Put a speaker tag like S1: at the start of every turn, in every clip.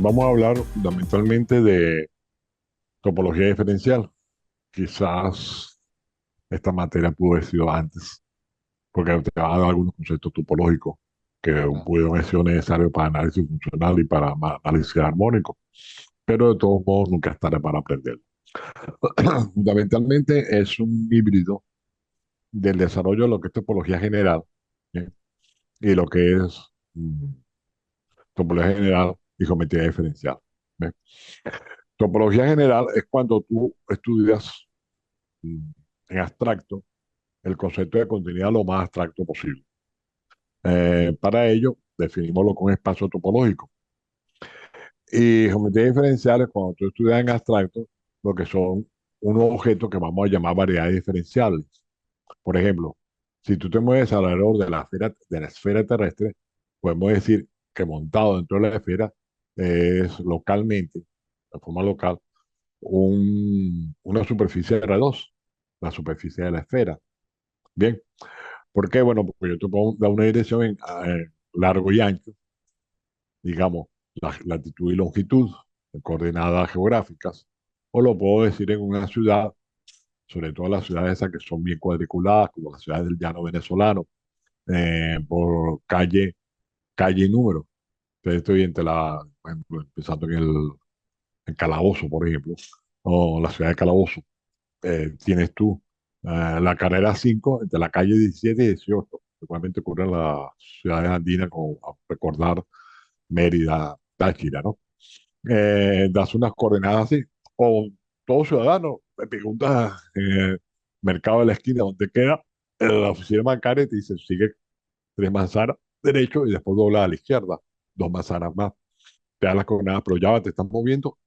S1: Vamos a hablar fundamentalmente de topología diferencial. Quizás esta materia pudo haber sido antes, porque te va a dar algunos conceptos topológicos que
S2: Claro,
S1: pudieron haber sido necesarios para análisis funcional y para análisis armónico, pero de todos modos nunca es tarde para aprender. Fundamentalmente es un híbrido del desarrollo de lo que es topología general, ¿bien? Y lo que es topología general y geometría diferencial. ¿Bien? Topología general es cuando tú estudias mm, en abstracto el concepto de continuidad lo más abstracto posible. Para ello, definimos con espacio topológico. Y geometría diferencial es cuando tú estudias en abstracto lo que son unos objetos que vamos a llamar variedades diferenciales. Por ejemplo, si tú te mueves alrededor de la esfera terrestre, podemos decir que montado dentro de la esfera es localmente, de forma local, una superficie R2, la superficie de la esfera. Bien, ¿por qué? Bueno, porque yo te puedo dar una dirección en largo y ancho, digamos, la latitud y longitud, en coordenadas geográficas, o lo puedo decir en una ciudad, sobre todo las ciudades esas que son bien cuadriculadas, como las ciudades del llano venezolano, por calle y número. Entonces estoy por ejemplo, empezando en Calabozo, por ejemplo, o la ciudad de Calabozo. Tienes tú la carrera 5 entre la calle 17 y 18. Igualmente ocurre en las ciudades andinas, como a recordar Mérida, Táchira, ¿no? Das unas coordenadas así, o todo ciudadano me pregunta mercado de la esquina, ¿dónde queda? La oficina bancaria y te dice, sigue 3 manzanas derecho y después dobla a la izquierda, 2 manzanas más. Te dan las coordenadas, pero ya te están moviendo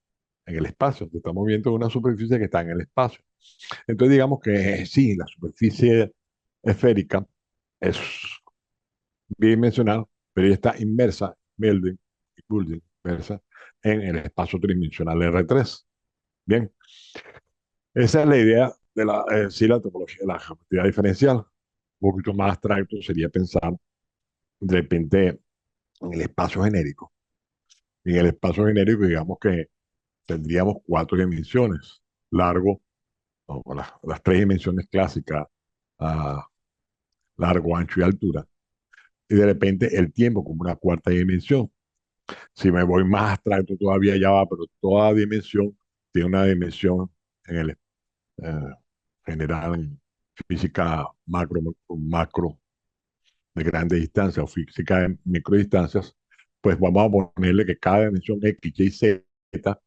S1: en el espacio, te están moviendo en una superficie que está en el espacio. Entonces digamos que sí, la superficie esférica es bidimensional, pero ella está inmersa, inmersa en el espacio tridimensional R3. Bien, esa es la idea de sí, la topología, la geometría diferencial. Un poquito más abstracto sería pensar de repente en el espacio genérico. En el espacio genérico, digamos que tendríamos 4 dimensiones: largo, o las 3 dimensiones clásicas, ah, largo, ancho y altura, y de repente el tiempo como una cuarta dimensión. Si me voy más abstracto todavía, ya va, pero toda dimensión tiene una dimensión en el eh, general, en física macro de grandes distancias o física de microdistancias, pues vamos a ponerle que cada dimensión X, Y, Z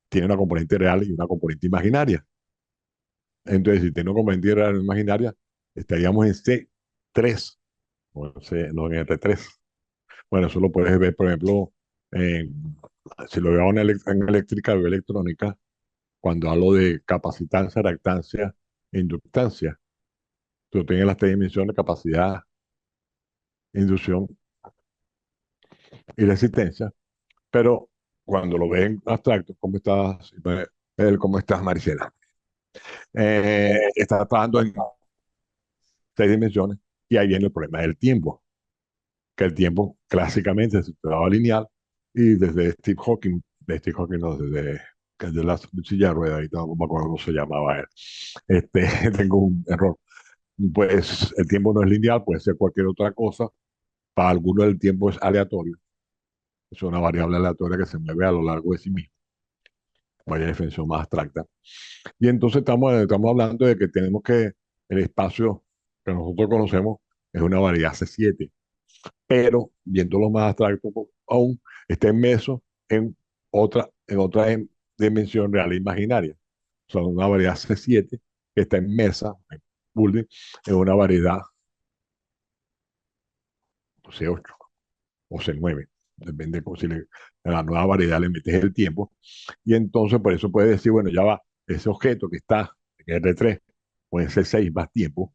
S1: tiene una componente real y una componente imaginaria. Entonces, si tiene una componente real y imaginaria, estaríamos en C3, no en R3. Bueno, eso lo puedes ver, por ejemplo, si lo veo en eléctrica o electrónica, cuando hablo de capacitancia, reactancia e inductancia. Tú tienes las 3 dimensiones: capacidad, inducción y resistencia, pero cuando lo ves en abstracto, ¿cómo estás, Maricela? Estás trabajando en 6 dimensiones y ahí viene el problema del tiempo, que el tiempo clásicamente es dado lineal y desde Steve Hawking no, desde que es de la silla de ruedas, y no me acuerdo cómo se llamaba él. Tengo un error. Pues el tiempo no es lineal, puede ser cualquier otra cosa. Para algunos el tiempo es aleatorio, es una variable aleatoria que se mueve a lo largo de sí mismo, vaya definición más abstracta. Y entonces estamos hablando de que tenemos que el espacio que nosotros conocemos es una variedad C7, pero viéndolo más abstracto aún, está inmerso en otra dimensión real e imaginaria. Son una variedad C7 que está inmersa en Boolean en una variedad C8 o C9. Depende de si a la nueva variedad le metes el tiempo. Y entonces por eso puedes decir, bueno, ya va, ese objeto que está en R3 o en C6 más tiempo,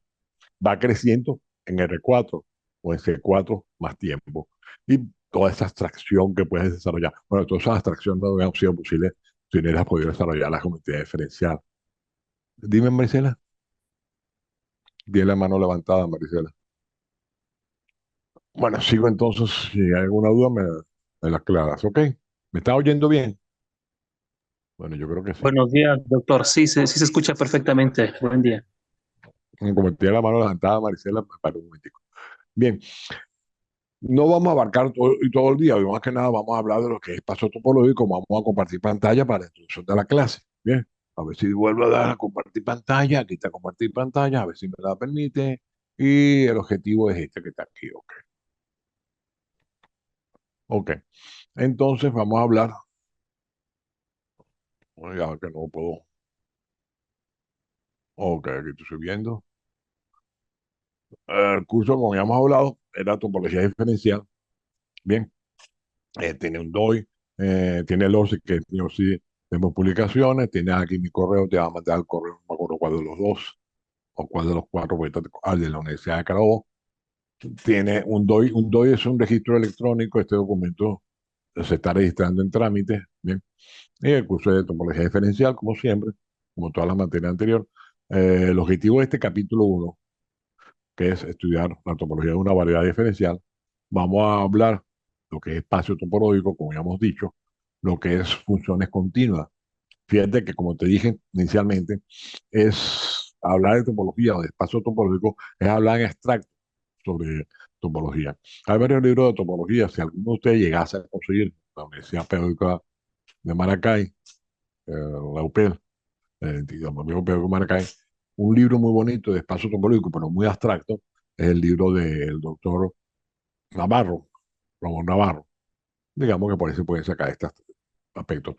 S1: va creciendo en R4 o en C4 más tiempo. Y toda esa abstracción que puedes desarrollar. Bueno, todas esas abstracciones no hubieran sido posibles si no hubieras podido desarrollar la geometría diferencial. Dime, Maricela. Tiene la mano levantada, Maricela. Bueno, sigo entonces. Si hay alguna duda, me la aclaras, ¿ok? ¿Me está oyendo bien? Bueno, yo creo que sí.
S2: Buenos días, doctor. Sí se escucha perfectamente. Buen día.
S1: Como tiene la mano levantada, Maricela, me paró un momentico. Bien, no vamos a abarcar todo el día, hoy más que nada vamos a hablar de lo que es espacio topológico, vamos a compartir pantalla para la introducción de la clase. Bien, a ver si vuelvo a dar a compartir pantalla, aquí está compartir pantalla, a ver si me la permite. Y el objetivo es este que está aquí, ok. Ok, entonces vamos a hablar, bueno, ya que no puedo, ok, aquí estoy subiendo. El curso, como ya hemos hablado, era topología diferencial. Bien, tiene un DOI, tiene el OSI, que yo sí tenemos publicaciones, tiene aquí mi correo, te va a mandar el correo, no me acuerdo cuál de los dos o cuál de los cuatro, porque al de la Universidad de Carabobo. Tiene un DOI es un registro electrónico, este documento se está registrando en trámite, bien, y el curso de topología diferencial, como siempre, como toda la materia anterior. El objetivo de este capítulo uno, que es estudiar la topología de una variedad diferencial, vamos a hablar lo que es espacio topológico, como ya hemos dicho, lo que es funciones continuas. Fíjate que, como te dije inicialmente, es hablar de topología o de espacio topológico, es hablar en abstracto sobre topología. Hay varios libros de topología. Si alguno de ustedes llegase a conseguir la Universidad Pedagógica de Maracay, la UPEL, digamos, amigo Pedro Maracay, un libro muy bonito de espacio topológico, pero muy abstracto, es el libro del doctor Navarro, Ramón Navarro. Digamos que por eso pueden sacar estos aspectos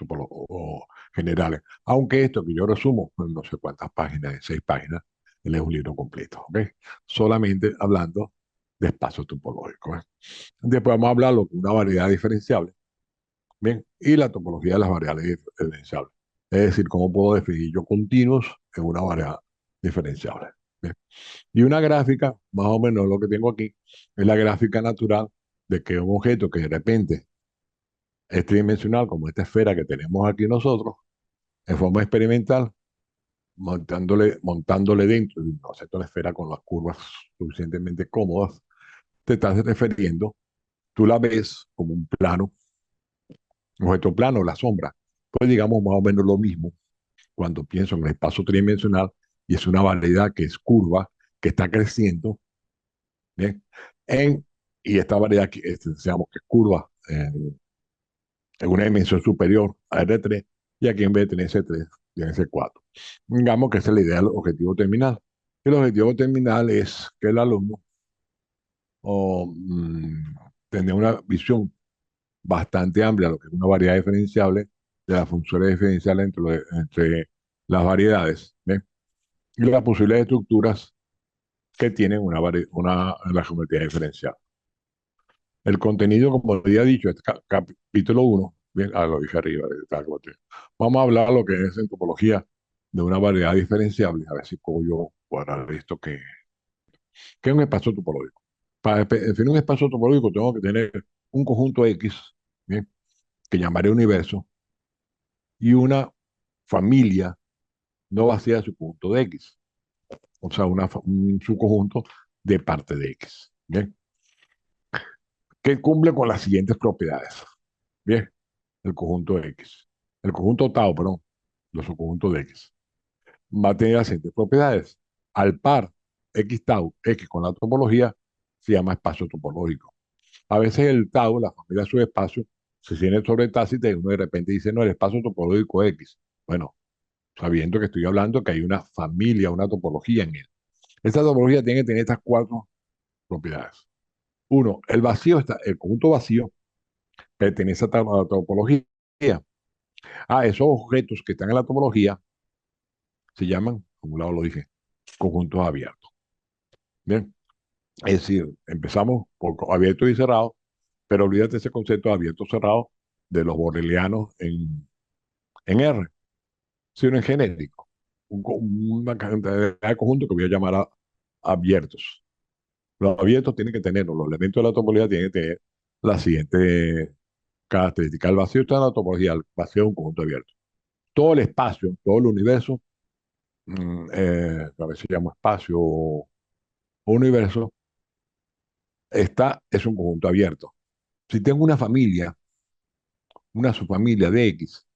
S1: generales. Aunque esto que yo resumo, en no sé cuántas páginas, en 6 páginas, él es un libro completo, ¿ok? Solamente hablando de espacios topológicos. ¿Eh? Después vamos a hablar de una variedad diferenciable, ¿bien? Y la topología de las variables diferenciables. Es decir, cómo puedo definir yo continuos en una variedad diferenciable. ¿Bien? Y una gráfica, más o menos lo que tengo aquí, es la gráfica natural de que un objeto que de repente es tridimensional, como esta esfera que tenemos aquí nosotros, en forma experimental, montándole dentro de una esfera con las curvas suficientemente cómodas, te estás refiriendo, tú la ves como un plano, un objeto plano, la sombra. Pues digamos más o menos lo mismo cuando pienso en el espacio tridimensional y es una variedad que es curva, que está creciendo, ¿bien? En, y esta variedad que digamos que es curva en una dimensión superior a R3 y aquí en vez de tener C3 tiene C4. Digamos que esa es la idea del objetivo terminal. El objetivo terminal es que el alumno tenga una visión bastante amplia de lo que es una variedad diferenciable, de las funciones diferenciales entre las variedades, ¿ven? Y las posibles estructuras que tienen la geometría diferencial. El contenido, como había dicho, es capítulo uno, bien, lo dije arriba, vamos a hablar lo que es en topología de una variedad diferenciable, a ver si puedo yo cuadrar esto que es un espacio topológico. Para definir un espacio topológico tengo que tener un conjunto X, bien, que llamaré universo, y una familia no vacía de su conjunto de X, o sea, un subconjunto de parte de X, bien, que cumple con las siguientes propiedades. Bien, el conjunto X. El conjunto tau, perdón, los subconjuntos de X. Va a tener las siguientes propiedades. Al par X tau, X con la topología, se llama espacio topológico. A veces el tau, la familia de subespacio, se tiene sobre tácita y uno de repente dice, no, el espacio topológico X. Bueno, sabiendo que estoy hablando que hay una familia, una topología en él. Esta topología tiene que tener estas cuatro propiedades. Uno, el conjunto vacío pertenece a la topología. Esos objetos que están en la topología se llaman, como un lado lo dije, conjuntos abiertos. Bien, es decir, empezamos por abierto y cerrado, pero olvídate ese concepto de abierto cerrado de los borrelianos en R, sino en genérico. Una cantidad de conjuntos que voy a llamar abiertos. Los abiertos tienen que tener, los elementos de la topología tienen que tener la siguiente característica. El vacío está en la topología, el vacío es un conjunto abierto. Todo el espacio, todo el universo, a veces se llama espacio o universo, es un conjunto abierto. Si tengo una familia, una subfamilia de X,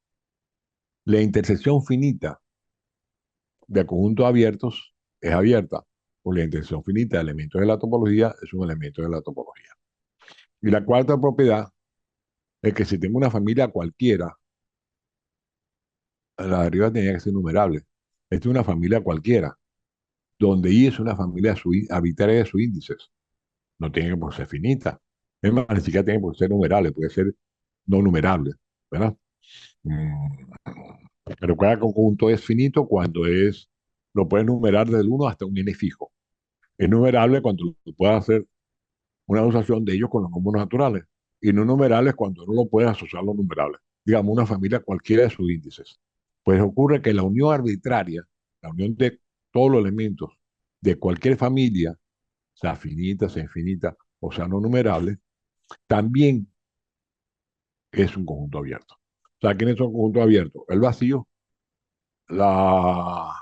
S1: la intersección finita de conjuntos abiertos es abierta, o la intersección finita de elementos de la topología es un elemento de la topología. Y la cuarta propiedad es que si tengo una familia cualquiera, la de arriba tenía que ser numerable. Esta es una familia cualquiera, donde I es una familia arbitraria de sus índices. No tiene que por ser finita. Es más, ni siquiera tiene por ser numerable, puede ser no numerable, ¿verdad? Mm, Recuerda que un conjunto es finito cuando lo puedes numerar del uno hasta un n fijo. Es numerable cuando puedes hacer una asociación de ellos con los números naturales. Y no numerable cuando no lo puedes asociar a los numerables. Digamos, una familia cualquiera de sus índices. Pues ocurre que la unión arbitraria, la unión de todos los elementos de cualquier familia, sea finita, sea infinita o sea no numerable, también es un conjunto abierto. O sea, ¿quién es un conjunto abierto? El vacío, la,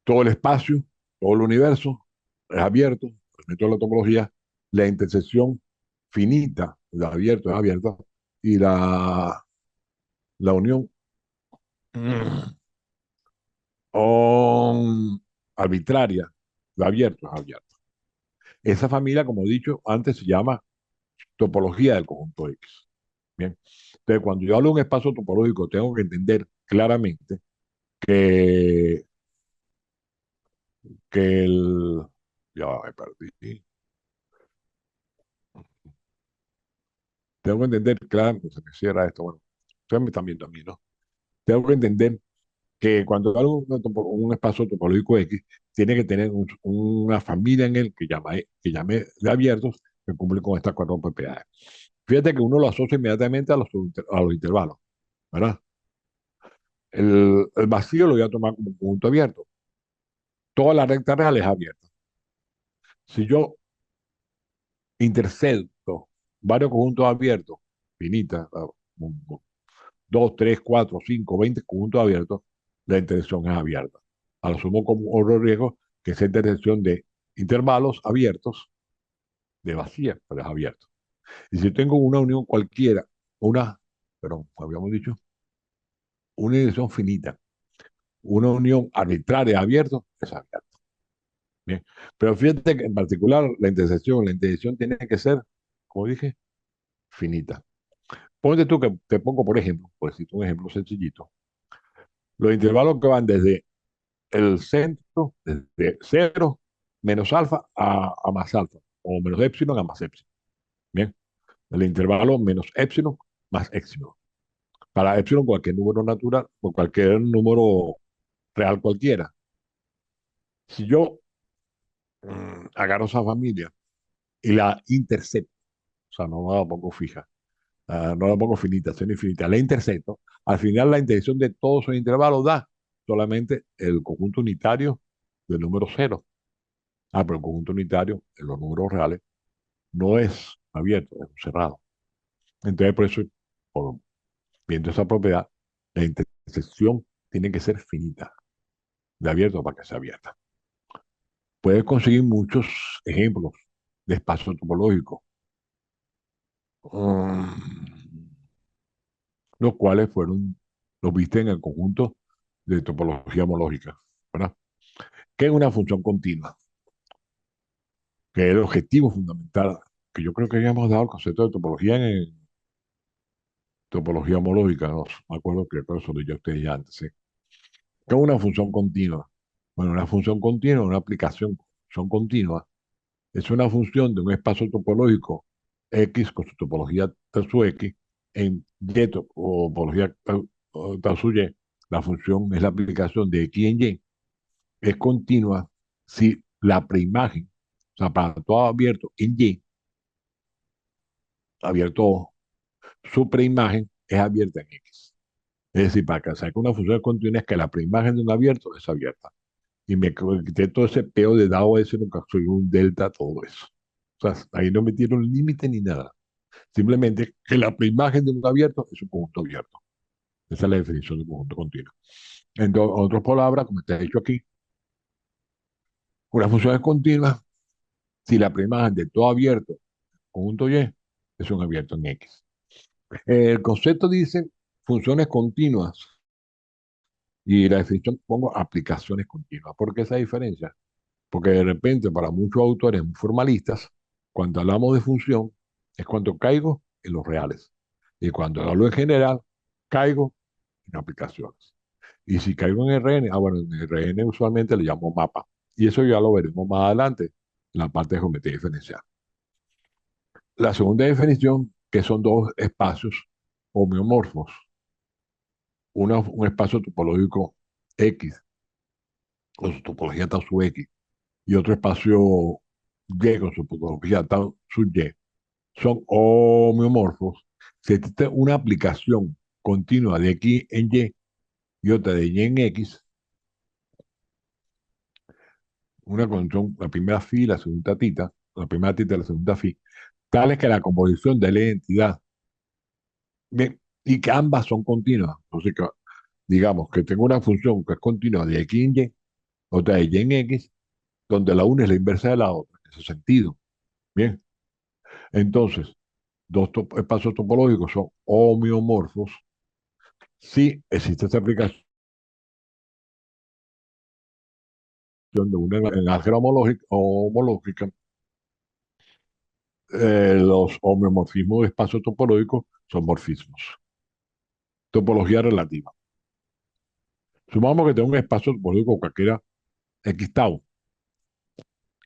S1: todo el espacio, todo el universo es abierto, elemento de la topología, la intersección finita, de abierto es abierta, y la unión mm, arbitraria de abierto es abierta. Esa familia, como he dicho antes, se llama topología del conjunto X. Bien. Entonces, cuando yo hablo de un espacio topológico, tengo que entender claramente que, que el... Ya me perdí. Tengo que entender claramente, se me cierra esto, bueno, ustedes me están viendo a mí, ¿no? Tengo que entender que cuando hablo de un espacio topológico X, tiene que tener una familia en él que llame de abiertos que cumple con estas cuatro propiedades. Fíjate que uno lo asocia inmediatamente a los intervalos, ¿verdad? El vacío lo voy a tomar como un conjunto abierto. Toda la recta real es abierta. Si yo intercepto varios conjuntos abiertos, finitas, 2, 3, 4, 5, 20 conjuntos abiertos, la intersección es abierta. A lo sumo como otro riesgo que es la intersección de intervalos abiertos de vacía, pero es abierto. Y si tengo una unión cualquiera, perdón, habíamos dicho, una intersección finita, una unión arbitraria abierta, es abierta. Bien. Pero fíjate que en particular la intersección tiene que ser, como dije, finita. Ponte tú que te pongo, por ejemplo, por decirte un ejemplo sencillito, los intervalos que van desde el centro, desde cero menos alfa a más alfa, o menos épsilon a más épsilon. Bien, el intervalo menos épsilon más épsilon. Para épsilon, cualquier número natural o cualquier número real cualquiera. Si yo agarro esa familia y la intercepto, o sea, no la pongo fija, no la pongo finita, sino infinita, la intercepto, al final la intersección de todos esos intervalos da solamente el conjunto unitario del número cero. Pero el conjunto unitario en los números reales no es abierto, es cerrado. Entonces, por eso, por, viendo esa propiedad, la intersección tiene que ser finita, de abierto para que sea abierta. Puedes conseguir muchos ejemplos de espacio topológico, los cuales los viste en el conjunto de topología homológica, ¿verdad? Que es una función continua, que es el objetivo fundamental, que yo creo que habíamos dado el concepto de topología en topología homológica, no me acuerdo que eso lo dije a ustedes ya antes, ¿sí? Que es una función continua. Bueno, una función continua, una aplicación función continua, es una función de un espacio topológico X con su topología tau su X en Y topología tau su Y. La función es la aplicación de X en Y. Es continua si la preimagen, o sea, para todo abierto en Y, abierto su preimagen es abierta en X. Es decir, para que saque una función continua es que la preimagen de un abierto es abierta. Y me quité todo ese peo de dado ese, nunca soy un delta, todo eso. O sea, ahí no metieron límite ni nada. Simplemente que la preimagen de un abierto es un conjunto abierto. Esa es la definición de conjunto continuo. En otras palabras, como está dicho aquí, una función es continua si la preimagen de todo abierto, conjunto Y, es un abierto en X. El concepto dice funciones continuas y la definición pongo aplicaciones continuas. ¿Por qué esa diferencia? Porque de repente para muchos autores muy formalistas, cuando hablamos de función, es cuando caigo en los reales. Y cuando hablo en general, caigo en aplicaciones. Y si caigo en RN, bueno, en RN usualmente le llamo mapa. Y eso ya lo veremos más adelante, en la parte de geometría diferencial. La segunda definición, que son dos espacios homeomorfos. Un espacio topológico X, con su topología tau sub X, y otro espacio Y con su topología tau sub Y, son homeomorfos. Si existe una aplicación continua de X en y otra de Y en X, una conjunción, la primera phi, la segunda tita, la primera tita y la segunda phi, tales que la composición de la identidad, bien, y que ambas son continuas. Entonces, que, digamos que tengo una función que es continua de X en Y, otra de Y en X, donde la una es la inversa de la otra, en ese sentido. Bien, entonces, espacios topológicos son homeomorfos si existe esta aplicación de una en álgebra homológica. Los homeomorfismos de espacios topológicos son morfismos. Topología relativa. Sumamos que tengo un espacio topológico cualquiera X tau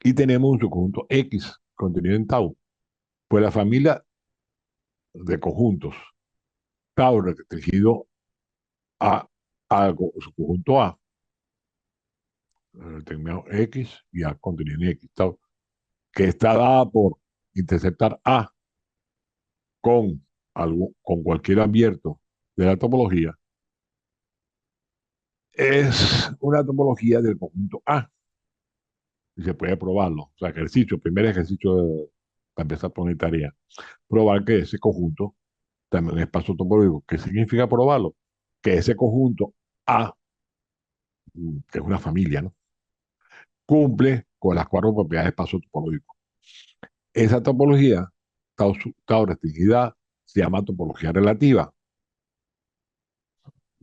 S1: y tenemos un subconjunto X contenido en tau. Pues la familia de conjuntos tau restringido a subconjunto A, determinado X y A contenido en X tau, que está dada por interceptar A con cualquier abierto de la topología, es una topología del conjunto A y se puede probarlo. O sea, ejercicio, primer ejercicio para empezar a poner tarea. Probar que ese conjunto también es espacio topológico. ¿Qué significa probarlo? Que ese conjunto A, que es una familia, ¿no? Cumple con las cuatro propiedades de espacio topológico. Esa topología, tau restringida, se llama topología relativa.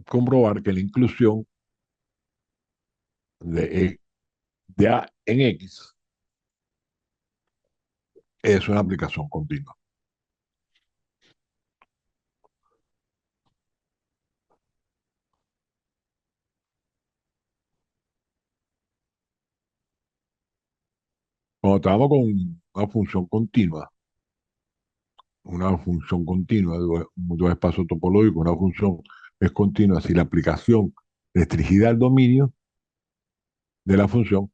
S1: Comprobar que la inclusión de A en X es una aplicación continua. Cuando trabajamos con una función continua de dos espacios topológicos, una función es continua si la aplicación restringida al dominio de la función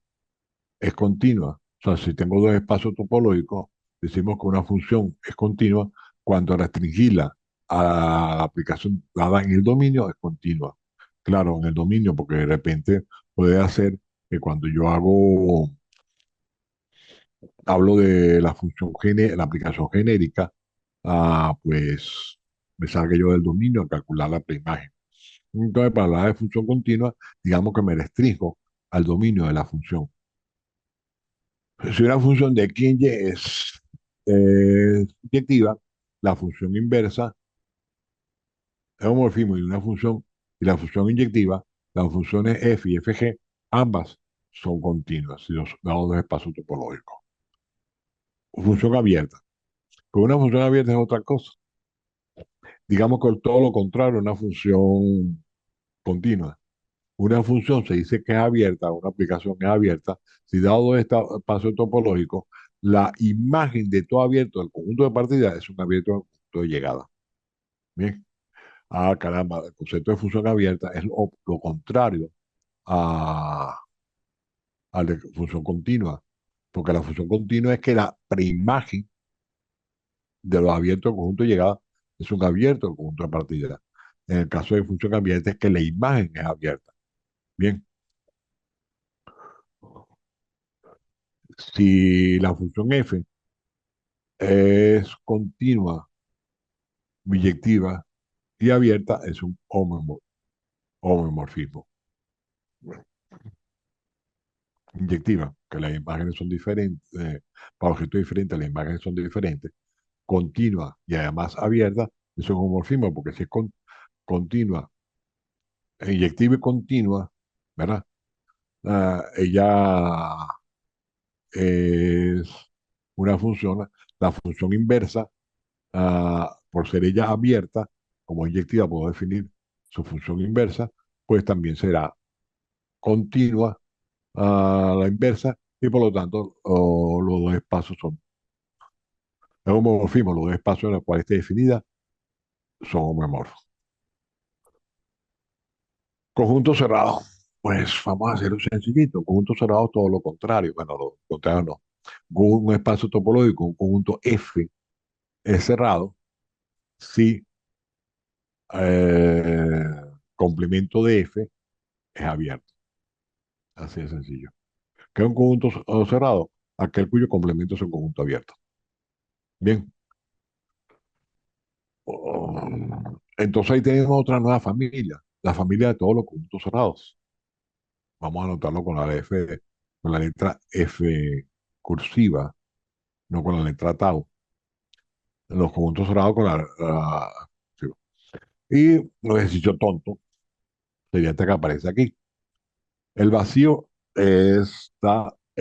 S1: es continua. O sea, si tengo dos espacios topológicos, decimos que una función es continua cuando restringirla a la aplicación dada en el dominio es continua. Claro, en el dominio, porque de repente puede hacer que cuando yo hablo de la la aplicación genérica, pues me salga yo del dominio a calcular la preimagen. Entonces, para hablar de función continua, digamos que me restringo al dominio de la función. Si una función de x en y es inyectiva, la función inversa es un morfismo y la función inyectiva, las funciones f y fg, ambas son continuas, si los dados dos espacios topológicos. Función abierta. Pero una función abierta es otra cosa. Digamos que todo lo contrario, una función continua. Una función se dice que es abierta, una aplicación es abierta, si dado este espacio topológico, la imagen de todo abierto del conjunto de partida es un abierto del conjunto de llegada. Bien. Ah, caramba, el concepto de función abierta es lo contrario a, al de función continua, porque la función continua es que la preimagen de los abiertos del conjunto de llegada es un abierto del conjunto de partida. En el caso de función abierta es que la imagen es abierta. Bien, si la función f es continua, biyectiva y abierta, es un homomorfismo. Bueno, inyectiva, que las imágenes son diferentes, para objetos diferentes las imágenes son diferentes, continua y además abierta, Eso es homomorfismo, porque si es continua, inyectiva y continua, ¿verdad? Ella es una función, la función inversa, por ser ella abierta, como inyectiva, puedo definir su función inversa, pues también será continua a la inversa y por lo tanto los dos espacios son, es homomorfismo, los dos espacios en los cuales esté definida son homomorfos. Conjunto cerrado. Pues vamos a hacerlo sencillito. Conjunto cerrado, todo lo contrario. Bueno, lo contrario no. Un espacio topológico, un conjunto F es cerrado si complemento de F es abierto. Así de sencillo. ¿Qué es un conjunto cerrado? Aquel cuyo complemento es un conjunto abierto. Bien. Entonces ahí tenemos otra nueva familia, la familia de todos los conjuntos cerrados. Vamos a anotarlo con la F, con la letra F cursiva, no con la letra tau. Los conjuntos cerrados con sí. Y un ejercicio tonto sería este que aparece aquí. El vacío es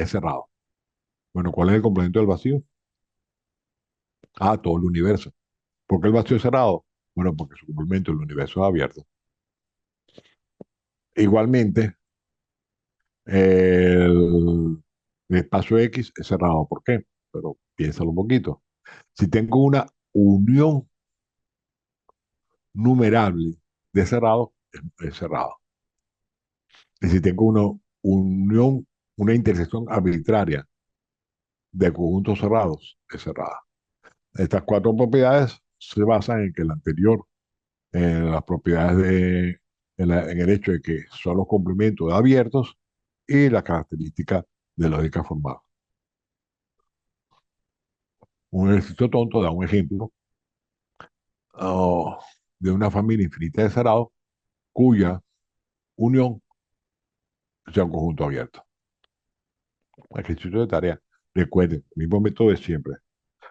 S1: cerrado. Bueno, ¿cuál es el complemento del vacío? Todo el universo. ¿Por qué el vacío es cerrado? Bueno, porque su complemento, el universo es abierto. Igualmente, el, el espacio X es cerrado. ¿Por qué? Pero piénsalo un poquito. Si tengo una unión numerable de cerrado, es cerrado. Y si tengo una unión, una intersección arbitraria de conjuntos cerrados, es cerrada. Estas cuatro propiedades se basan en que la anterior, en las propiedades en el hecho de que son los complementos abiertos y las características de lógica formal. Un ejercicio tonto da un ejemplo oh, de una familia infinita de cerrados cuya unión sea un conjunto abierto. Ejercicio de tarea. Recuerden, el mismo método de siempre.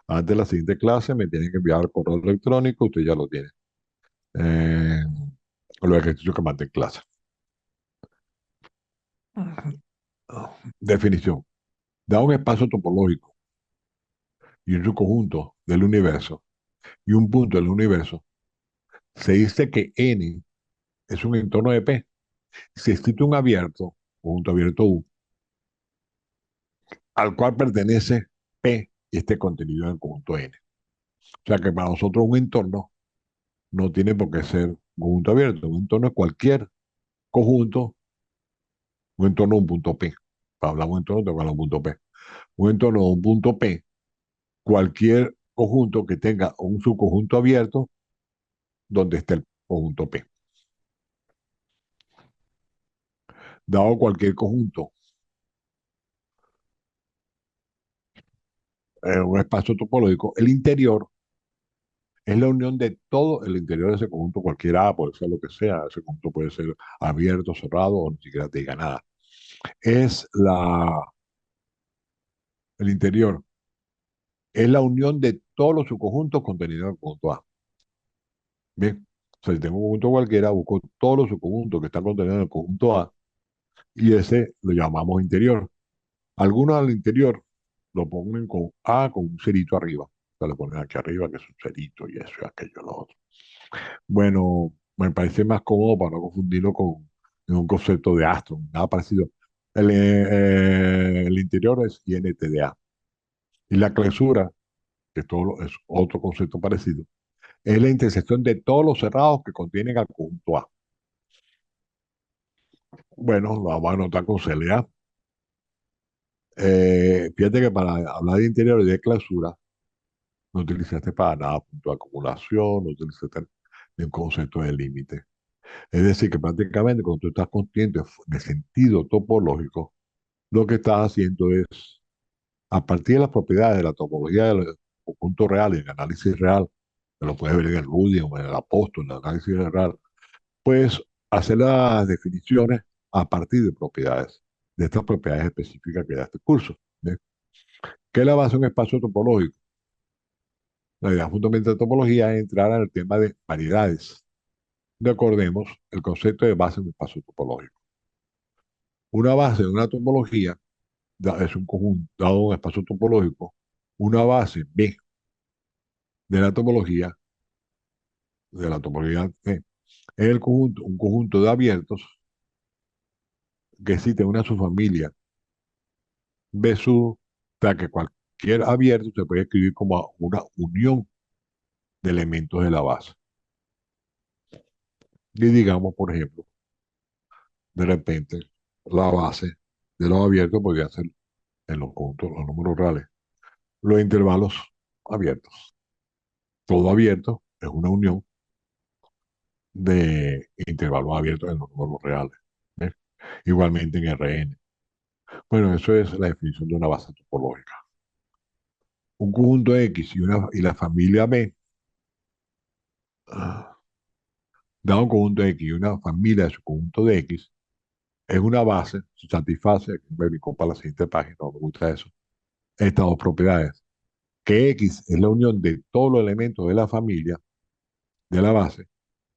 S1: Antes de la siguiente clase me tienen que enviar el correo electrónico, usted ya lo tiene. Eh, los ejercicios que mandé en clase. Definición. Da un espacio topológico y un subconjunto del universo y un punto del universo. Se dice que N es un entorno de P. Si existe un abierto, conjunto abierto U, al cual pertenece P y este contenido en el conjunto N. O sea que para nosotros un entorno no tiene por qué ser un conjunto abierto. Un entorno es cualquier conjunto, un entorno de un punto P. Para hablar de un entorno, tengo que hablar de un punto P. Un entorno de un punto P, cualquier conjunto que tenga un subconjunto abierto donde esté el conjunto P. Dado cualquier conjunto en un espacio topológico, el interior es la unión de todo el interior de ese conjunto, cualquiera A, puede ser lo que sea, ese conjunto puede ser abierto, cerrado o ni siquiera te diga nada. Es el interior, es la unión de todos los subconjuntos contenidos en el conjunto A. Bien, o sea, si tengo un conjunto cualquiera, busco todos los subconjuntos que están contenidos en el conjunto A y ese lo llamamos interior. Algunos al interior lo ponen con A con un cerito arriba. O sea, le ponen aquí arriba que es un cerito y eso y aquello, lo otro. Bueno, me parece más cómodo para no confundirlo con un concepto de astro, nada parecido. El interior es INTDA. Y la clausura, que es otro concepto parecido, es la intersección de todos los cerrados que contienen al conjunto A. Bueno, lo vamos a anotar con CLA. Fíjate que para hablar de interior y de clausura, no utilizaste para nada punto de acumulación, no utilizaste ni un concepto de límite. Es decir, que prácticamente cuando tú estás consciente de sentido topológico, lo que estás haciendo es, a partir de las propiedades de la topología del conjunto real y el análisis real, que lo puedes ver en el Rudy o en el Apóstol, en el análisis real, pues hacer las definiciones a partir de propiedades, de estas propiedades específicas que da este curso. ¿Bien? ¿Qué es la base de un espacio topológico? La idea fundamental de topología es entrar en el tema de variedades. Recordemos el concepto de base de un espacio topológico. Una base de una topología es un conjunto, dado un espacio topológico, una base B de la topología B, es un conjunto de abiertos que existe en una subfamilia B sub, o sea que cualquier abierto se puede escribir como una unión de elementos de la base. Y digamos, por ejemplo, de repente, la base de los abiertos podría ser en los conjuntos, los números reales, los intervalos abiertos. Todo abierto es una unión de intervalos abiertos en los números reales. ¿Eh? Igualmente en Rn. Bueno, eso es la definición de una base topológica. Un conjunto X y la familia B, ah, dado un conjunto X y una familia de su conjunto de X, es una base, se satisface, me brincó para la siguiente página, no me gusta eso, estas dos propiedades, que X es la unión de todos los elementos de la familia, de la base,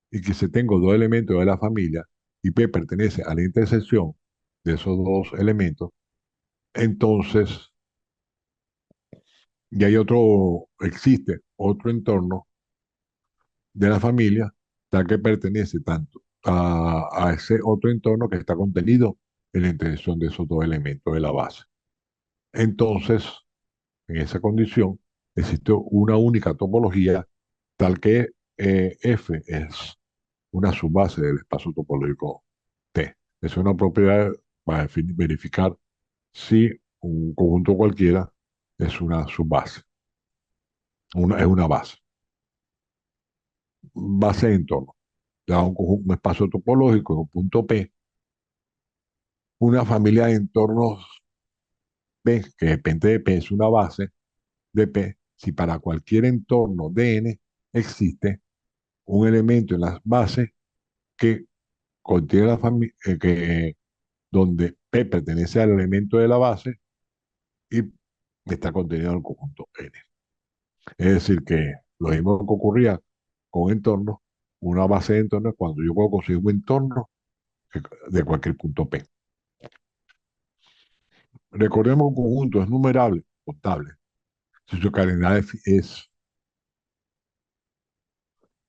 S1: y que si tengo dos elementos de la familia y P pertenece a la intersección de esos dos elementos, entonces ya existe otro entorno de la familia, ya que pertenece tanto a ese otro entorno que está contenido en la intersección de esos dos elementos de la base. Entonces, en esa condición, existe una única topología tal que F es una subbase del espacio topológico T. Es una propiedad para verificar si un conjunto cualquiera es una subbase, es una base. Base de entorno. Le da un espacio topológico en un punto P, una familia de entornos P, que depende de P, es una base de P, si para cualquier entorno de N existe un elemento en las bases que contiene la familia, donde P pertenece al elemento de la base y está contenido en el conjunto N. Es decir, que lo mismo que ocurría con entornos, una base de entornos es cuando yo puedo conseguir un entorno de cualquier punto P. Recordemos que un conjunto es numerable, contable, si su cardinal es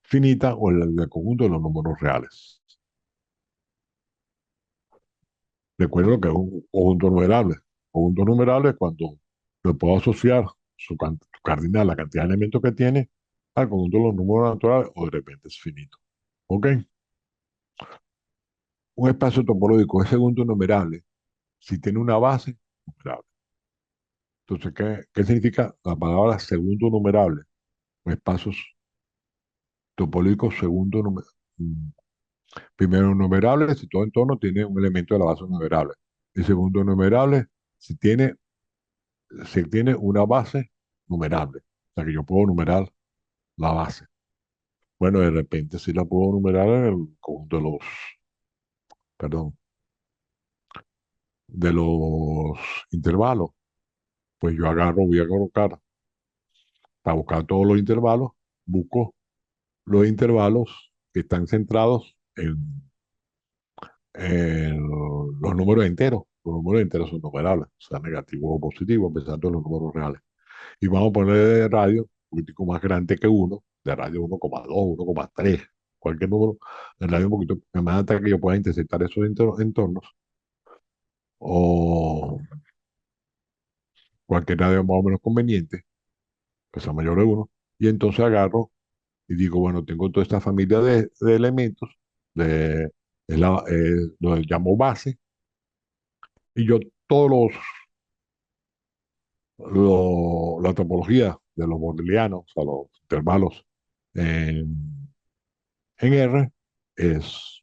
S1: finita o el conjunto de los números reales. Recuerden lo que es un conjunto numerable. Conjunto numerable es cuando le puedo asociar su cardinal, la cantidad de elementos que tiene, al conjunto de los números naturales o de repente es finito. ¿Ok? Un espacio topológico es segundo numerable si tiene una base numerable. Entonces, ¿qué significa la palabra segundo numerable? Espacios topológicos segundo numerable. Primero numerable si todo entorno tiene un elemento de la base numerable. Y segundo numerable si tiene una base numerable. O sea que yo puedo numerar la base. Bueno, de repente sí la puedo numerar en el conjunto perdón, de los intervalos. Pues yo voy a colocar, para buscar todos los intervalos, busco los intervalos que están centrados en los números enteros. Los números enteros son numerables, o sea, negativos o positivos, empezando en los números reales. Y vamos a poner de radio un poquitico más grande que uno, de radio 1,2, 1,3, cualquier número, de radio un poquito más hasta que yo pueda interceptar esos entornos, o cualquier radio más o menos conveniente, que sea mayor de uno, y entonces agarro y digo, bueno, tengo toda esta familia de elementos, de, lo llamo base, y yo todos la topología de los bordelianos, o sea, los intervalos en, en R, es,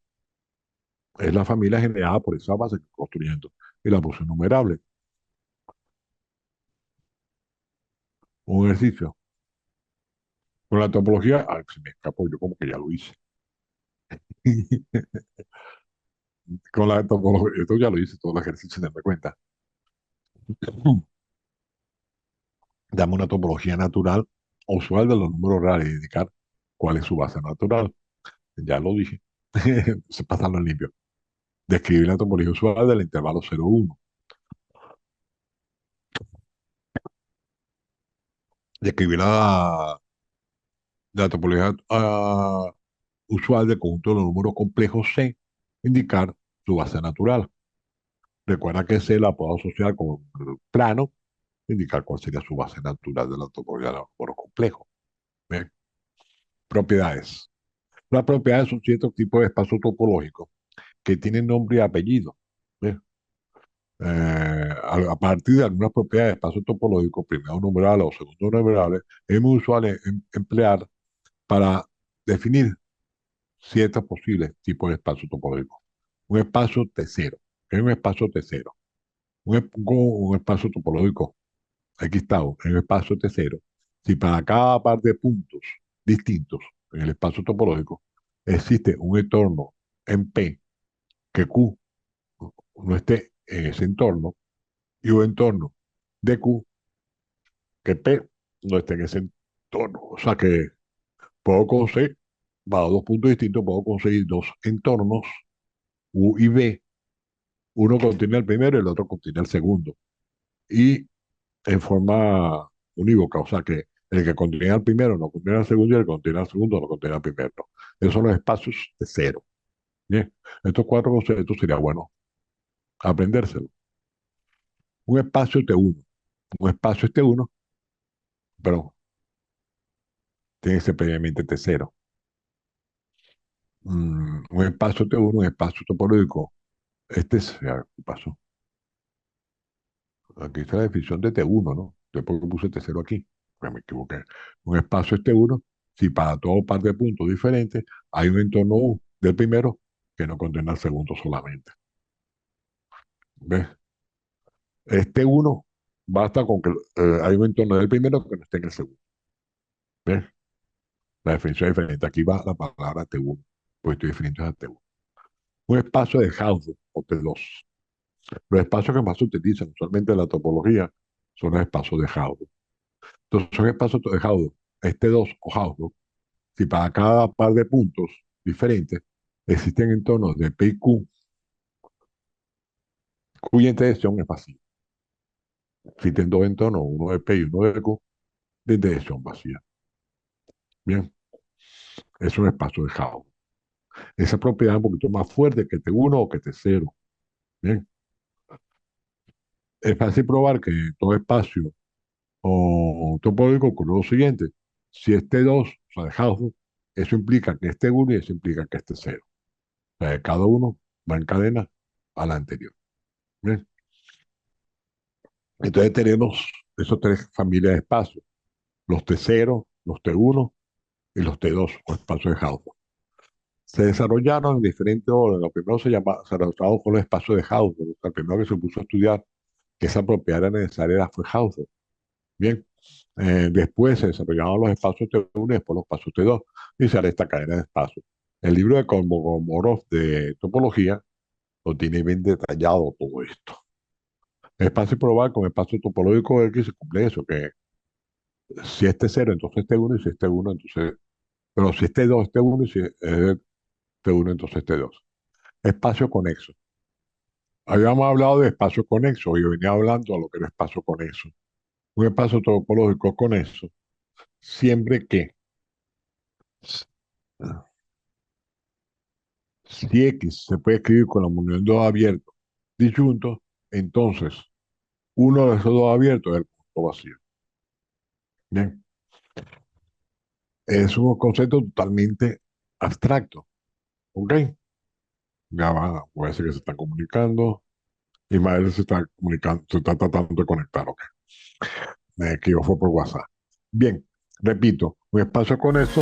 S1: es la familia generada por esa base que estoy construyendo, y la puse numerable. Un ejercicio. Con la topología, se me escapó, yo como que ya lo hice. Con la topología, esto ya lo hice, todo el ejercicio, sin darme cuenta. Dame una topología natural usual de los números reales y indicar cuál es su base natural. Ya lo dije. Se pasarlo en limpio. Describir la topología usual del intervalo 0,1. Describir la topología usual del conjunto de los números complejos C. Indicar su base natural. Recuerda que C la puedo asociar con el plano, indicar cuál sería su base natural de la topología de los números complejos. Bien. Propiedades. Las propiedades son ciertos tipos de espacios topológicos que tienen nombre y apellido. Bien. A partir de algunas propiedades de espacios topológicos, primero numerales o segundo numerales, es muy usual emplear para definir ciertos posibles tipos de espacios topológicos. Un espacio T0. ¿Qué es un espacio T0? Un espacio topológico aquí está, en el espacio T0. Si para cada par de puntos distintos en el espacio topológico existe un entorno en P que Q no esté en ese entorno y un entorno de Q que P no esté en ese entorno. O sea que puedo conseguir, para dos puntos distintos, puedo conseguir dos entornos U y B. Uno contiene el primero y el otro contiene el segundo. Y en forma unívoca, o sea que el que contiene al primero no contiene al segundo y el que contiene al segundo no contiene al primero. Esos son los espacios de cero. Bien, estos cuatro conceptos sería bueno aprendérselo. Un espacio T1. Un espacio es T1, pero tiene que ser previamente T0. Un espacio T1, un espacio topológico. Este es, ¿qué pasó? Aquí está la definición de T1, ¿no? Después que puse T0 aquí, pues me equivoqué. Un espacio es T1 si para todo par de puntos diferentes hay un entorno U del primero que no contiene al segundo solamente. ¿Ves? Este 1 basta con que hay un entorno del primero que no esté en el segundo. ¿Ves? La definición es diferente. Aquí va la palabra T1, pues estoy definiendo a T1. Un espacio de Hausdorff o T2. Los espacios que más se utilizan usualmente en la topología son los espacios de Hausdorff. Entonces, son espacios de Hausdorff, este 2 o Hausdorff, si para cada par de puntos diferentes existen entornos de P y Q cuya intersección es vacía. Existen dos entornos, uno de P y uno de Q, de intersección vacía. Bien, es un espacio de Hausdorff. Esa propiedad es un poquito más fuerte que T1 o que T0. Bien, es fácil probar que todo espacio o topológico ocurre lo siguiente. Si es T2, o sea, de Hausdorff, eso implica que es T1 y eso implica que es T0. O sea, cada uno va en cadena a la anterior. Bien. Entonces tenemos esas tres familias de espacios, los T0, los T1 y los T2, o espacios de Hausdorff. Se desarrollaron en diferentes órdenes. Los primeros se desarrollaron con los espacios de Hausdorff. El primero que se puso a estudiar que esa propiedad era necesaria fue Hausdorff. Bien, después se desarrollaron los espacios T1 y después los espacios T2 y sale esta cadena de espacios. El libro de Kolmogorov de topología lo tiene bien detallado todo esto. Es fácil probar con el espacio topológico X se cumple eso, que si es T0, entonces T1, y si es T1, entonces... Pero si es T2, T1, y si es T1, entonces T2. Espacio conexo. Habíamos hablado de espacio conexo y yo venía hablando de lo que era espacio conexo. Un espacio topológico conexo, siempre que si X se puede escribir con la unión de dos abiertos disyuntos, entonces uno de esos dos abiertos es el punto vacío. Bien, es un concepto totalmente abstracto. ¿Ok? Ya va, puede ser que se están comunicando. Ismael se está comunicando, se está tratando de conectar. Ok, me equivoco por WhatsApp. Bien, repito, un espacio con eso